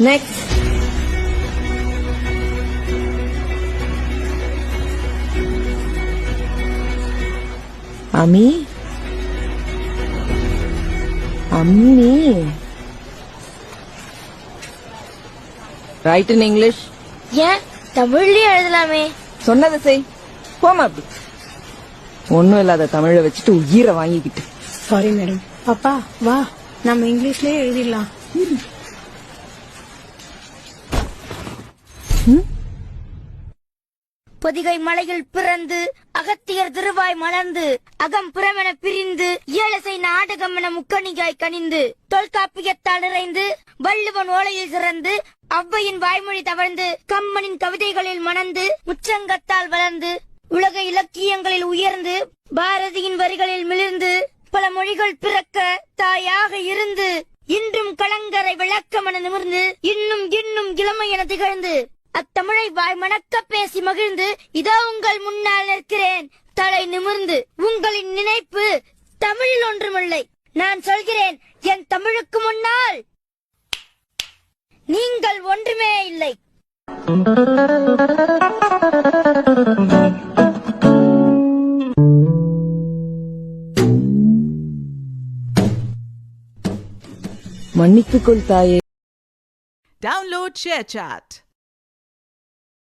Next. அம்மி அம்மி right in English. ஏன் தமிழ்லயே எழுதலாமே? சொன்னதை செய். போமா அப்படி. ஒண்ணும் இல்லாத தமிழை வச்சுட்டு உயிரை வாங்கிக்கிட்டு. Sorry madam. பாப்பா வா, நம்ம இங்கிலீஷ்லயே எழுதிடலாம். பொதிகை மலையில் பிறந்து அகத்தியர் திருவாய் மலர்ந்து அகம் புறமென பிரிந்து ஏழசை நாடகம் என முக்கணிகாய் கனிந்து தொல்காப்பியத்தால் நிறைந்து வள்ளுவன் ஓலையில் சிறந்து ஔவையின் வாய்மொழி தவழ்ந்து கம்மனின் கவிதைகளில் மணந்து முச்சங்கத்தால் வளர்ந்து உலக இலக்கியங்களில் உயர்ந்து பாரதியின் வரிகளில் மிளிர்ந்து பல மொழிகள் பிறக்க தாயாக இருந்து இன்றும் கலங்கரை விளக்கமென நிமிர்ந்து இன்னும் இன்னும் இளமை என திகழ்ந்து அத்தமிழை வாய் மணக்க பேசி மகிழ்ந்து இதோ உங்கள் முன்னால் நிற்கிறேன் தலை நிமிர்ந்து. உங்களின் நினைப்பு தமிழில் ஒன்றுமில்லை. நான் சொல்கிறேன், என் தமிழுக்கு முன்னால் நீங்கள் ஒன்றுமே இல்லை. மன்னித்துக்கொள் தாயே. Download ShareChat.